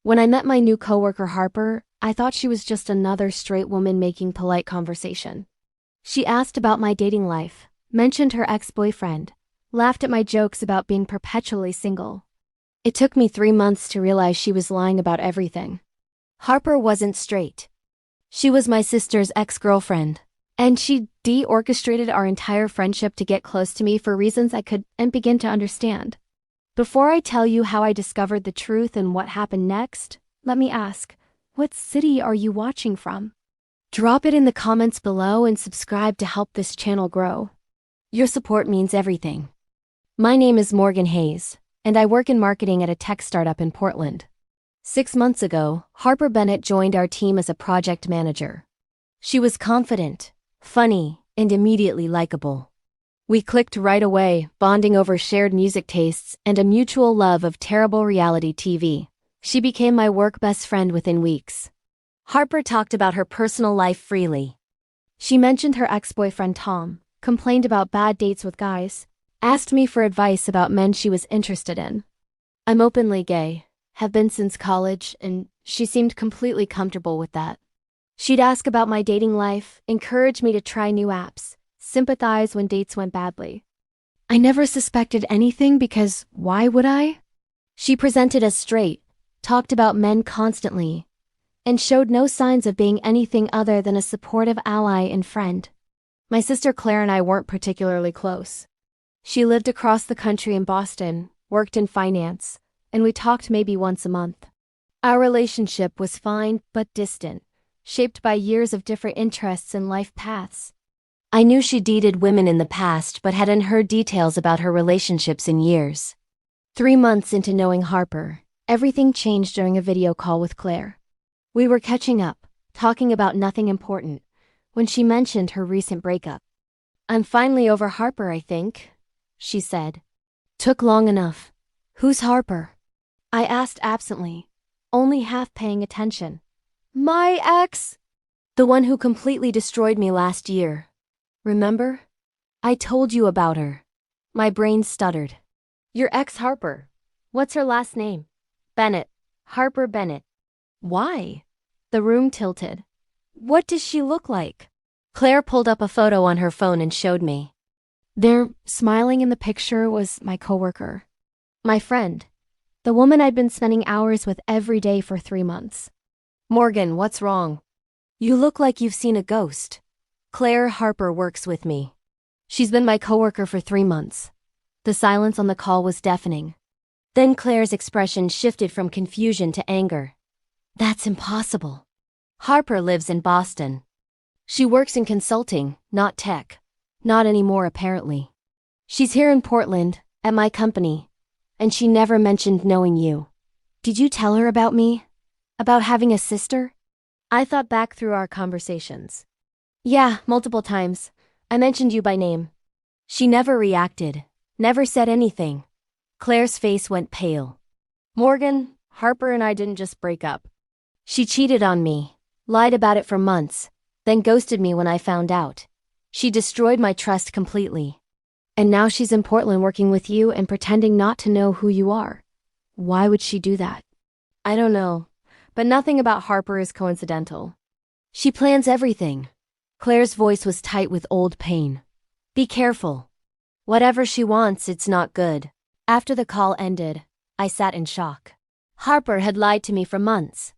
When I met my new coworker Harper, I thought she was just another straight woman making polite conversation. She asked about my dating life, mentioned her ex-boyfriend, laughed at my jokes about being perpetually single. It took me 3 months to realize she was lying about everything. Harper wasn't straight. She was my sister's ex-girlfriend, and she de-orchestrated our entire friendship to get close to me for reasons I couldn't begin to understand. Before I tell you how I discovered the truth and what happened next, let me ask, what city are you watching from? Drop it in the comments below and subscribe to help this channel grow. Your support means everything. My name is Morgan Hayes, and I work in marketing at a tech startup in Portland. 6 months ago, Harper Bennett joined our team as a project manager. She was confident, funny, and immediately likable. We clicked right away, bonding over shared music tastes and a mutual love of terrible reality TV. She became my work best friend within weeks. Harper talked about her personal life freely. She mentioned her ex-boyfriend Tom, complained about bad dates with guys, asked me for advice about men she was interested in. I'm openly gay, have been since college, and she seemed completely comfortable with that. She'd ask about my dating life, encourage me to try new apps, sympathize when dates went badly. I never suspected anything because why would I? She presented as straight, talked about men constantly, and showed no signs of being anything other than a supportive ally and friend. My sister Claire and I weren't particularly close. She lived across the country in Boston, worked in finance, and we talked maybe once a month. Our relationship was fine but distant, shaped by years of different interests and life paths. I knew she dated women in the past but hadn't heard details about her relationships in years. 3 months into knowing Harper, everything changed during a video call with Claire. We were catching up, talking about nothing important, when she mentioned her recent breakup. "I'm finally over Harper, I think," she said. "Took long enough. Who's Harper?" I asked absently, only half paying attention. "My ex! The one who completely destroyed me last year. Remember? I told you about her." My brain stuttered. "Your ex Harper. What's her last name?" "Bennett. Harper Bennett." "Why?" The room tilted. "What does she look like?" Claire pulled up a photo on her phone and showed me. There, smiling in the picture, was my coworker. My friend. The woman I'd been spending hours with every day for 3 months. "Morgan, what's wrong?" "You look like you've seen a ghost." "Claire Harper works with me. She's been my coworker for 3 months." The silence on the call was deafening. Then Claire's expression shifted from confusion to anger. "That's impossible. Harper lives in Boston. She works in consulting, not tech. Not anymore, apparently. She's here in Portland, at my company, and she never mentioned knowing you. Did you tell her about me? About having a sister?" I thought back through our conversations. "Yeah, multiple times. I mentioned you by name." She never reacted, never said anything. Claire's face went pale. "Morgan, Harper and I didn't just break up. She cheated on me, lied about it for months, then ghosted me when I found out. She destroyed my trust completely. And now she's in Portland working with you and pretending not to know who you are. Why would she do that?" "I don't know, but nothing about Harper is coincidental. She plans everything." Claire's voice was tight with old pain. "Be careful. Whatever she wants, it's not good." After the call ended, I sat in shock. Harper had lied to me for months.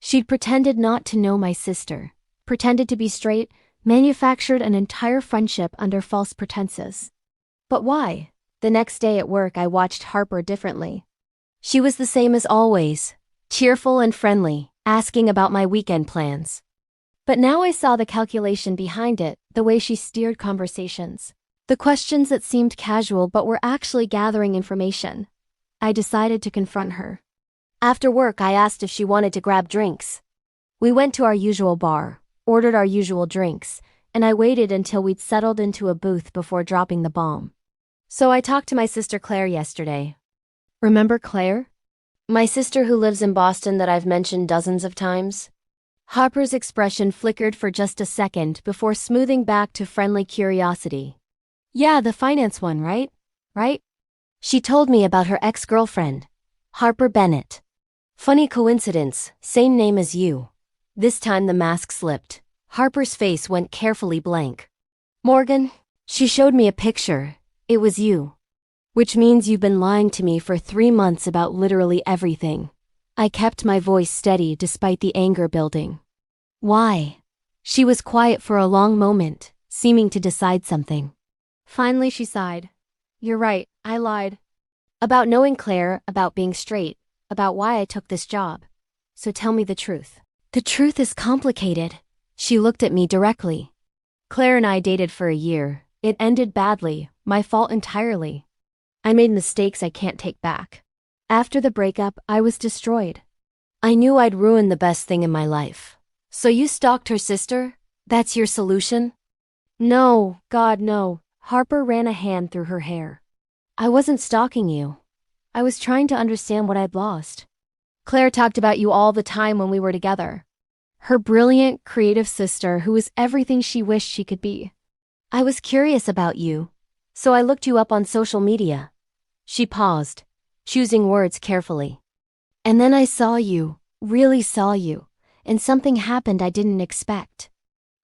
She'd pretended not to know my sister, pretended to be straight, manufactured an entire friendship under false pretenses. But why? The next day at work, I watched Harper differently. She was the same as always, cheerful and friendly, asking about my weekend plans. But now I saw the calculation behind it, the way she steered conversations. The questions that seemed casual but were actually gathering information. I decided to confront her. After work, I asked if she wanted to grab drinks. We went to our usual bar, ordered our usual drinks, and I waited until we'd settled into a booth before dropping the bomb. "So I talked to my sister Claire yesterday." "Remember Claire?" "My sister who lives in Boston that I've mentioned dozens of times?" Harper's expression flickered for just a second before smoothing back to friendly curiosity. "Yeah, the finance one, right? Right? She told me about her ex-girlfriend, Harper Bennett." Funny coincidence, same name as you. This time the mask slipped. Harper's face went carefully blank. Morgan, she showed me a picture. It was you. Which means you've been lying to me for 3 months about literally everything. I kept my voice steady despite the anger building. Why? She was quiet for a long moment, seeming to decide something. Finally, she sighed. You're right, I lied. About knowing Claire, about being straight, About why I took this job. So tell me the truth. the truth is complicated. She looked at me directly. Claire and I dated for a year. It ended badly, my fault entirely. I made mistakes I can't take back. After the breakup, I was destroyed. I knew I'd ruined the best thing in my life. So you stalked her sister? That's your solution? No, God, no. Harper ran a hand through her hair. I wasn't stalking you. I was trying to understand what I'd lost. Claire talked about you all the time when we were together. Her brilliant, creative sister who was everything she wished she could be. I was curious about you, so I looked you up on social media. She paused, choosing words carefully. And then I saw you, really saw you, and something happened I didn't expect.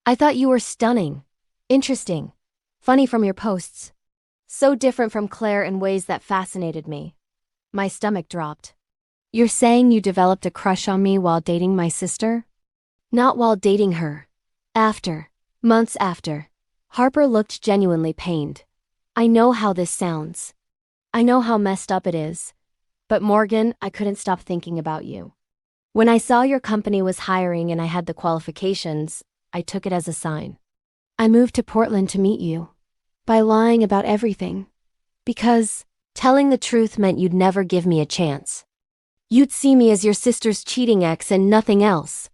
I thought you were stunning, interesting, funny from your posts. So different from Claire in ways that fascinated me. My stomach dropped. You're saying you developed a crush on me while dating my sister? Not while dating her. After. Months after. Harper looked genuinely pained. I know how this sounds. I know how messed up it is. But Morgan, I couldn't stop thinking about you. When I saw your company was hiring and I had the qualifications, I took it as a sign. I moved to Portland to meet you. By lying about everything. Because telling the truth meant you'd never give me a chance. You'd see me as your sister's cheating ex and nothing else.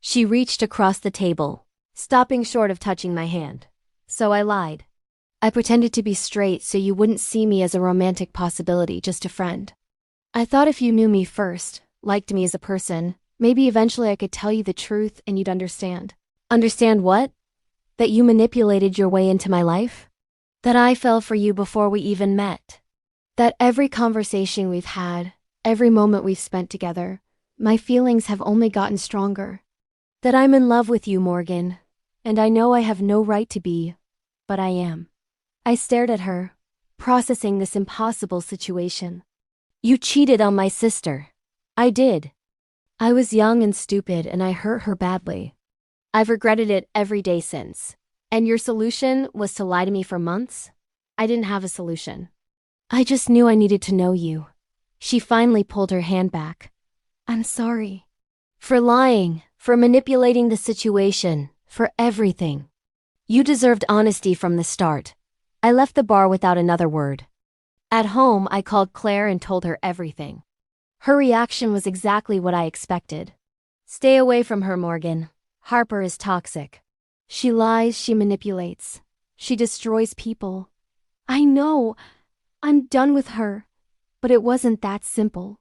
She reached across the table, stopping short of touching my hand. So I lied. I pretended to be straight so you wouldn't see me as a romantic possibility, just a friend. I thought if you knew me first, liked me as a person, maybe eventually I could tell you the truth and you'd understand. Understand what? That you manipulated your way into my life? That I fell for you before we even met? That every conversation we've had, every moment we've spent together, my feelings have only gotten stronger. That I'm in love with you, Morgan, and I know I have no right to be, but I am. I stared at her, processing this impossible situation. You cheated on my sister. I did. I was young and stupid and I hurt her badly. I've regretted it every day since. And your solution was to lie to me for months? I didn't have a solution. I just knew I needed to know you. She finally pulled her hand back. I'm sorry. For lying, for manipulating the situation, for everything. You deserved honesty from the start. I left the bar without another word. At home, I called Claire and told her everything. Her reaction was exactly what I expected. Stay away from her, Morgan. Harper is toxic. She lies, she manipulates. She destroys people. I know. I'm done with her. But it wasn't that simple.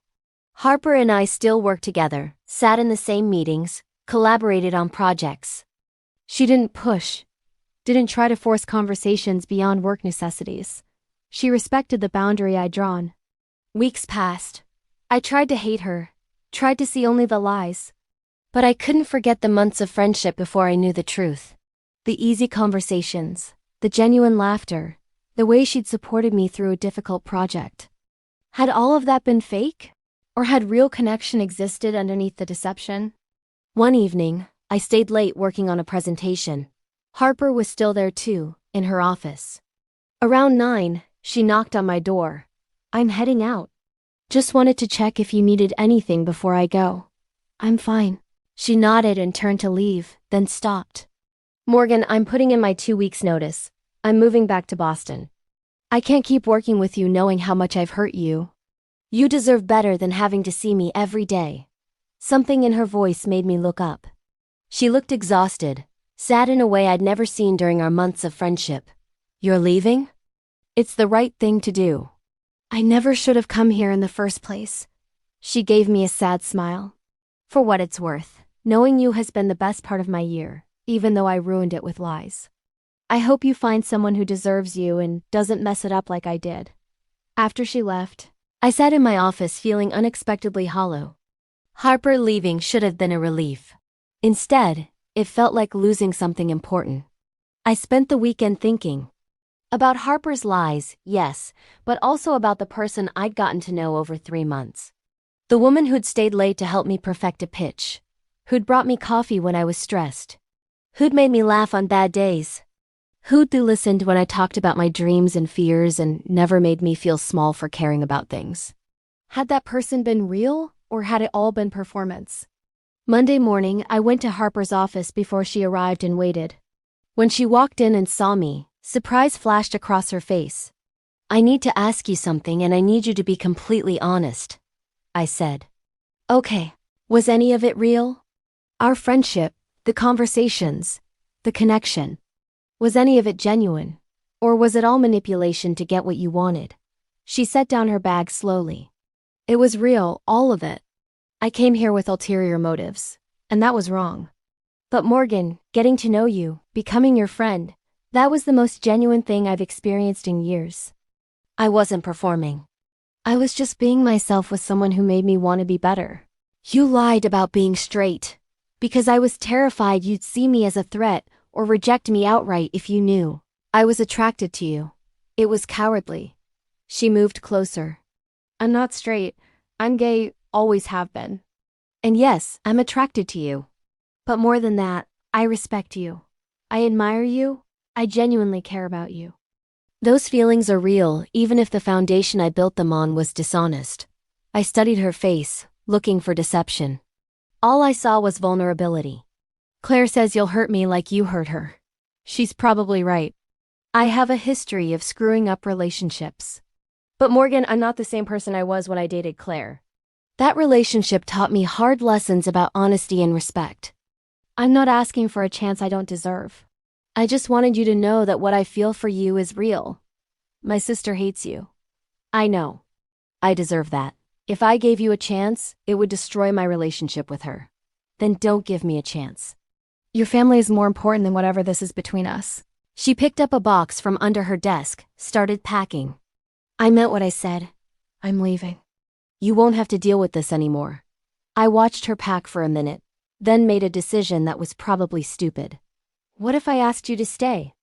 Harper and I still work together, sat in the same meetings, collaborated on projects. She didn't push. Didn't try to force conversations beyond work necessities. She respected the boundary I'd drawn. Weeks passed. I tried to hate her, tried to see only the lies. But I couldn't forget the months of friendship before I knew the truth. The easy conversations, the genuine laughter, the way she'd supported me through a difficult project. Had all of that been fake? Or had real connection existed underneath the deception? One evening, I stayed late working on a presentation. Harper was still there too, in her office. Around 9, she knocked on my door. I'm heading out. Just wanted to check if you needed anything before I go. I'm fine. She nodded and turned to leave, then stopped. Morgan, I'm putting in my 2 weeks' notice. I'm moving back to Boston. I can't keep working with you knowing how much I've hurt you. You deserve better than having to see me every day. Something in her voice made me look up. She looked exhausted, sad in a way I'd never seen during our months of friendship. You're leaving? It's the right thing to do. I never should have come here in the first place. She gave me a sad smile. For what it's worth, knowing you has been the best part of my year, even though I ruined it with lies. I hope you find someone who deserves you and doesn't mess it up like I did. After she left, I sat in my office feeling unexpectedly hollow. Harper leaving should have been a relief. Instead, it felt like losing something important. I spent the weekend thinking about Harper's lies, yes, but also about the person I'd gotten to know over 3 months. The woman who'd stayed late to help me perfect a pitch, who'd brought me coffee when I was stressed, who'd made me laugh on bad days, who'd listened when I talked about my dreams and fears and never made me feel small for caring about things. Had that person been real, or had it all been performance? Monday morning, I went to Harper's office before she arrived and waited. When she walked in and saw me, surprise flashed across her face. "I need to ask you something and I need you to be completely honest," I said. Okay, was any of it real? Our friendship, the conversations, the connection. Was any of it genuine? Or was it all manipulation to get what you wanted? She set down her bag slowly. It was real, all of it. I came here with ulterior motives, and that was wrong. But Morgan, getting to know you, becoming your friend, that was the most genuine thing I've experienced in years. I wasn't performing. I was just being myself with someone who made me want to be better. You lied about being straight, because I was terrified you'd see me as a threat or reject me outright if you knew I was attracted to you. It was cowardly. She moved closer. I'm not straight. I'm gay, always have been. And yes, I'm attracted to you. But more than that, I respect you. I admire you. I genuinely care about you. Those feelings are real, even if the foundation I built them on was dishonest. I studied her face, looking for deception. All I saw was vulnerability. Claire says you'll hurt me like you hurt her. She's probably right. I have a history of screwing up relationships. But Morgan, I'm not the same person I was when I dated Claire. That relationship taught me hard lessons about honesty and respect. I'm not asking for a chance I don't deserve. I just wanted you to know that what I feel for you is real. My sister hates you. I know. I deserve that. If I gave you a chance, it would destroy my relationship with her. Then don't give me a chance. Your family is more important than whatever this is between us. She picked up a box from under her desk, started packing. I meant what I said. I'm leaving. You won't have to deal with this anymore. I watched her pack for a minute, then made a decision that was probably stupid. What if I asked you to stay?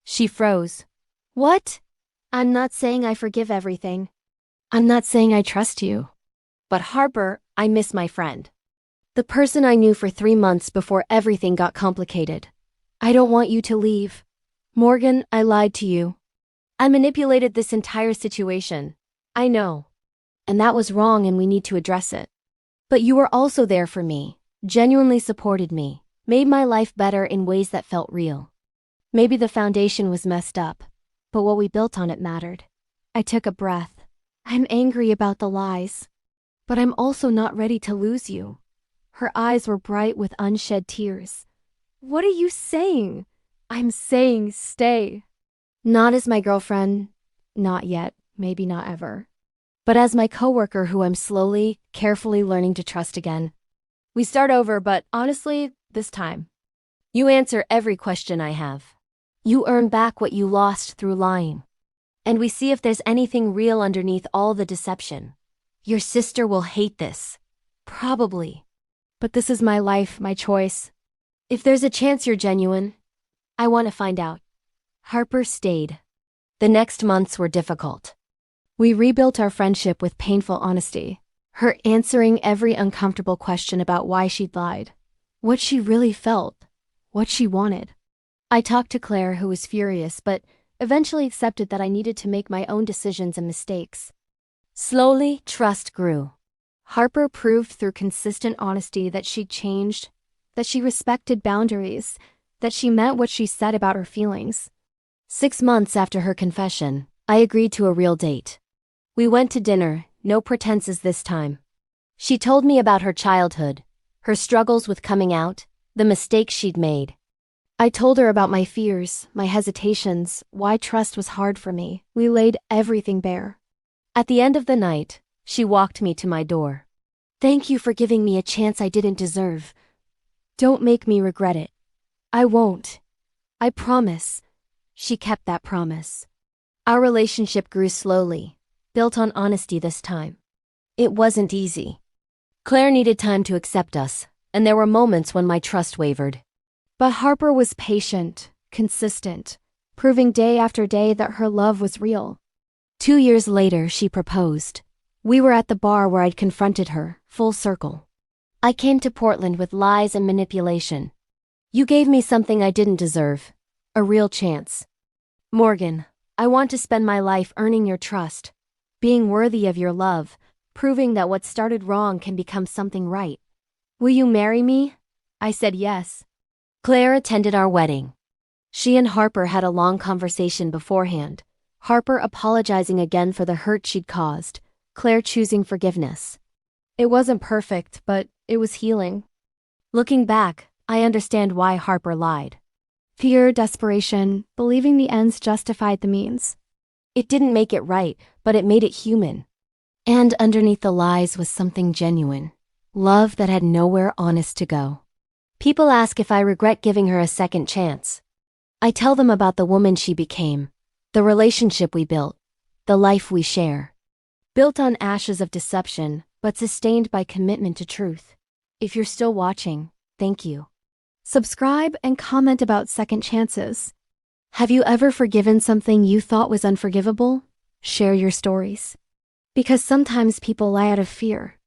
She froze. What? I'm not saying I forgive everything. I'm not saying I trust you. But Harper, I miss my friend. The person I knew for 3 months before everything got complicated. I don't want you to leave. Morgan, I lied to you. I manipulated this entire situation. I know. And that was wrong and we need to address it. But you were also there for me, genuinely supported me, made my life better in ways that felt real. Maybe the foundation was messed up, but what we built on it mattered. I took a breath. I'm angry about the lies. But I'm also not ready to lose you. Her eyes were bright with unshed tears. What are you saying? I'm saying stay. Not as my girlfriend, not yet, maybe not ever. But as my coworker who I'm slowly, carefully learning to trust again. We start over, but honestly, this time. You answer every question I have. You earn back what you lost through lying. And we see if there's anything real underneath all the deception. Your sister will hate this. Probably. But this is my life, my choice. If there's a chance you're genuine, I want to find out. Harper stayed. The next months were difficult. We rebuilt our friendship with painful honesty. Her answering every uncomfortable question about why she'd lied. What she really felt. What she wanted. I talked to Claire, who was furious, but eventually accepted that I needed to make my own decisions and mistakes. Slowly, trust grew. Harper proved through consistent honesty that she'd changed, that she respected boundaries, that she meant what she said about her feelings. 6 months after her confession, I agreed to a real date. We went to dinner, no pretenses this time. She told me about her childhood, her struggles with coming out, the mistakes she'd made. I told her about my fears, my hesitations, why trust was hard for me. We laid everything bare. At the end of the night, she walked me to my door. Thank you for giving me a chance I didn't deserve. Don't make me regret it. I won't. I promise. She kept that promise. Our relationship grew slowly, built on honesty this time. It wasn't easy. Claire needed time to accept us, and there were moments when my trust wavered. But Harper was patient, consistent, proving day after day that her love was real. 2 years later, she proposed. We were at the bar where I'd confronted her, full circle. I came to Portland with lies and manipulation. You gave me something I didn't deserve. A real chance. Morgan, I want to spend my life earning your trust, being worthy of your love, proving that what started wrong can become something right. Will you marry me? I said yes. Claire attended our wedding. She and Harper had a long conversation beforehand, Harper apologizing again for the hurt she'd caused, Claire choosing forgiveness. It wasn't perfect, but it was healing. Looking back, I understand why Harper lied. Fear, desperation, believing the ends justified the means. It didn't make it right, but it made it human. And underneath the lies was something genuine. Love that had nowhere honest to go. People ask if I regret giving her a second chance. I tell them about the woman she became, the relationship we built, the life we share. Built on ashes of deception, but sustained by commitment to truth. If you're still watching, thank you. Subscribe and comment about second chances. Have you ever forgiven something you thought was unforgivable? Share your stories. Because sometimes people lie out of fear.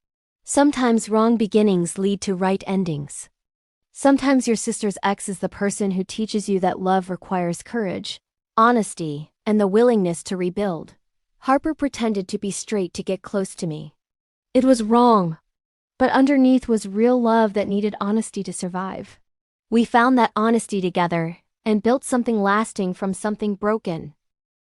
Sometimes wrong beginnings lead to right endings. Sometimes your sister's ex is the person who teaches you that love requires courage, honesty, and the willingness to rebuild. Harper pretended to be straight to get close to me. It was wrong, but underneath was real love that needed honesty to survive. We found that honesty together and built something lasting from something broken.